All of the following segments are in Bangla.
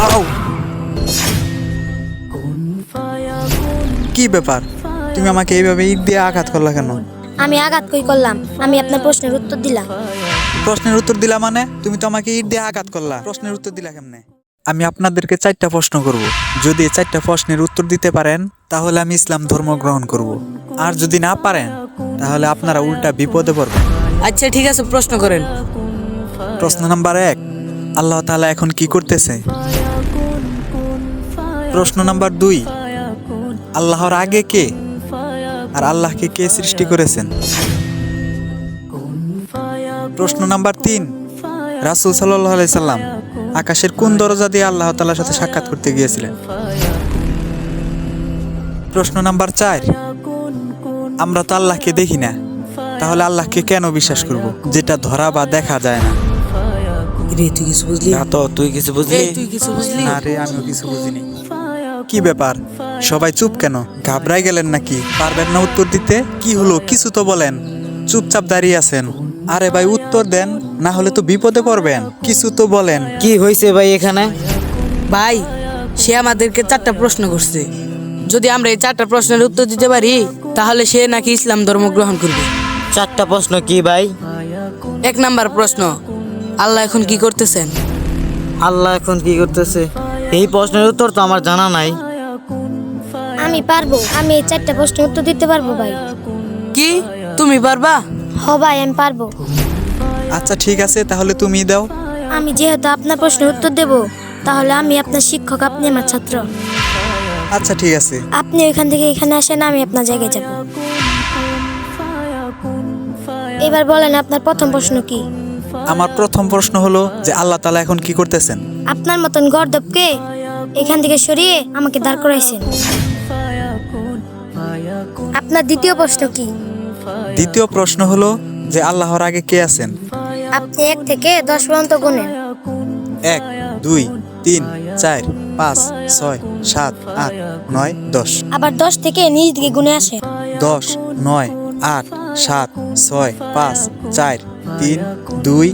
আউ! কি ব্যাপার, তুমি আমাকে এইভাবে ইট দিয়ে আঘাত করলা কেন? আমি আঘাত কই করলাম? আমি আপনার প্রশ্নের উত্তর দিলাম। প্রশ্নের উত্তর দিলা মানে? তুমি তো আমাকে ইট দিয়ে আঘাত করলা, প্রশ্নের উত্তর দিলা কেমনে? আমি আপনাদেরকে 4টা প্রশ্ন করব। যদি এই 4টা প্রশ্নের উত্তর দিতে পারেন তাহলে আমি ইসলাম ধর্ম গ্রহণ করব, আর যদি না পারেন তাহলে আপনারা উল্টা বিপদে পড়বেন। আচ্ছা ঠিক আছে, প্রশ্ন করেন। প্রশ্ন নাম্বার 1, আল্লাহ তাআলা এখন কি করতেছে? প্রশ্ন নাম্বার 2, আল্লাহর আগে কে আর আল্লাহকে কে সৃষ্টি করেছেন? প্রশ্ন নাম্বার 3, রাসূল সাল্লাল্লাহু আলাইহি সাল্লাম আকাশের কোন দরজা দিয়ে আল্লাহ তাআলার সাথে সাক্ষাৎ করতে গিয়েছিলেন? প্রশ্ন নাম্বার 4, আমরা তো আল্লাহকে দেখি না, তাহলে আল্লাহকে কেন বিশ্বাস করব যেটা ধরা বা দেখা যায় না? রে তুই কিছু বুঝলি? না তো, তুই কিছু বুঝলি? এই তুই কিছু বুঝলি? না রে, আমিও কিছু বুঝিনি। কি ব্যাপার, সবাই চুপ কেন? ঘাবড়াই গেলেন নাকি? পারবেন না উত্তর দিতে? কি হলো, কিছু তো বলেন। চুপচাপ দাঁড়িয়ে আছেন। আরে ভাই উত্তর দেন, না হলে তো বিপদে পড়বেন। কিছু তো বলেন। কি হয়েছে ভাই এখানে? ভাই, সে আমাদেরকে 4টা প্রশ্ন করছে। যদি আমরা এই 4টা প্রশ্নের উত্তর দিতে পারি তাহলে সে নাকি ইসলাম ধর্ম গ্রহণ করবে। 4টা প্রশ্ন কি ভাই? 1 নাম্বার প্রশ্ন, আল্লাহ এখন কি করতেছেন? আল্লাহ এখন কি করতেছে? এই প্রশ্নের উত্তর তো আমার জানা নাই। আমি পারবো, আমি এই 4টা প্রশ্নের উত্তর দিতে পারবো ভাই। কি তুমি পারবা? হ ভাই, আমি পারবো। আচ্ছা ঠিক আছে, তাহলে তুমি দাও। আমি যেহেতু আপনার প্রশ্নের উত্তর দেব, তাহলে আমি আপনার শিক্ষক, আপনি আমার ছাত্র। আচ্ছা ঠিক আছে। আপনি ওইখান থেকে এখানে আসেন, আমি আপনার জায়গায় যাব। এবার বলেন আপনার প্রথম প্রশ্ন কি? আমার প্রথম প্রশ্ন হলো যে আল্লাহ তাআলা এখন কি করতেছেন? আপনার মতন গর্দবকে এখান থেকে সরিয়ে আমাকে দাঁড় করাইছেন। আপনার দ্বিতীয় প্রশ্ন কি? দ্বিতীয় প্রশ্ন হলো যে আল্লাহর আগে কে আছেন? আপনি 1 থেকে 10 পর্যন্ত গুনেন। 1, 2, 3, 4, 5, 6, 7, 8, 9, 10। আবার 10 থেকে নিচ দিকে গুনে আসে। 10, 9, 8, 7, 6, 5, 4, 3, 2,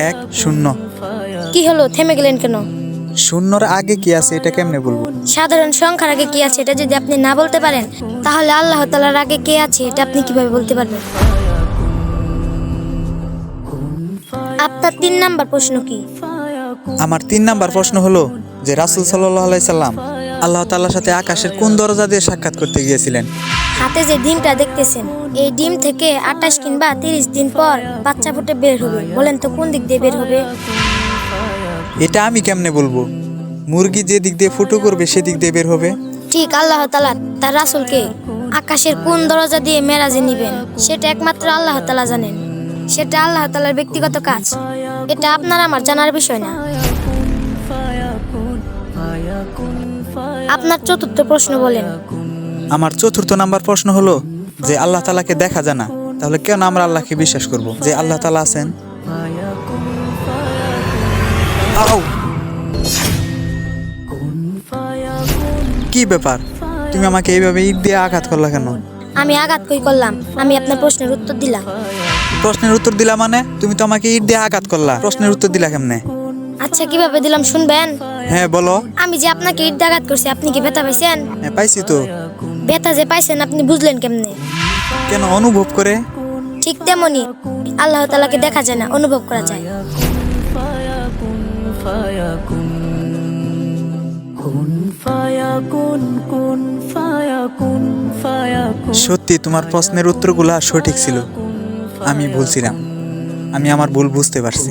1, 0। কি হলো, থেমে গেলেন কেন? শূন্যর আগে কি আছে এটা কেমনে বলবো? সাধারণ সংখ্যার আগে কি আছে এটা যদি আপনি না বলতে পারেন, তাহলে আল্লাহ তাআলার আগে কে আছে এটা আপনি কিভাবে বলতে পারবেন? আপনার 3 নাম্বার প্রশ্ন কি? আমার 3 নাম্বার প্রশ্ন হলো যে রাসূল সাল্লাল্লাহু আলাইহি সাল্লাম আল্লাহ তাআলার সাথে আকাশের কোন দরজা দিয়ে সাক্ষাৎ করতে গিয়েছিলেন? হাতে যে ডিমটা দেখতেছেন, এই ডিম থেকে 28 কিংবা 30 দিন পর বাচ্চা ফুটে বের হবে। বলেন তো কোন দিক দিয়ে বের হবে? এটা আমি কেমনে বলবো? মুরগি যে দিক দিয়ে ফুটো করবে সেদিক দিয়ে বের হবে। ঠিক, আল্লাহ তাআলা তার রাসূলকে আকাশের কোন দরজা দিয়ে মেরাজে নেবেন সেটা একমাত্র আল্লাহ তাআলা জানেন। সেটা আল্লাহ তাআলার ব্যক্তিগত কাজ, এটা আপনার আমার জানার বিষয় না। আপনার চতুর্থ প্রশ্ন বলেন। আমার চতুর্থ নাম্বার প্রশ্ন হলো যে আল্লাহ তাআলাকে দেখা যায় না, তাহলে কেন আমরা আল্লাহকে বিশ্বাস করব যে আল্লাহ তাআলা আছেন? আউ! কি ব্যাপার, তুমি আমাকে এইভাবে ইট দিয়ে আঘাত করলা কেন? আমি আঘাত কই করলাম? আমি আপনার প্রশ্নের উত্তর দিলাম। প্রশ্নের উত্তর দিলা মানে? তুমি তো আমাকে ইট দিয়ে আঘাত করলা, প্রশ্নের উত্তর দিলা কেমনে? আচ্ছা কিভাবে দিলাম শুনবেন? হ্যাঁ বলো। আমি যে আপনাকে ইট দিয়ে আঘাত করছি, আপনি কি ব্যথা পাইছেন? হ্যাঁ পাইছি তো। ব্যথা যে পাইছেন আপনি বুঝলেন কেমনে? কেন, অনুভব করে? ঠিক তেমনি আল্লাহ তাআলাকে দেখা যায় না, অনুভব করা যায়। সত্যি তোমার প্রশ্নের উত্তরগুলা সঠিক ছিল, আমি ভুলছিলাম। আমি আমার ভুল বুঝতে পারছি।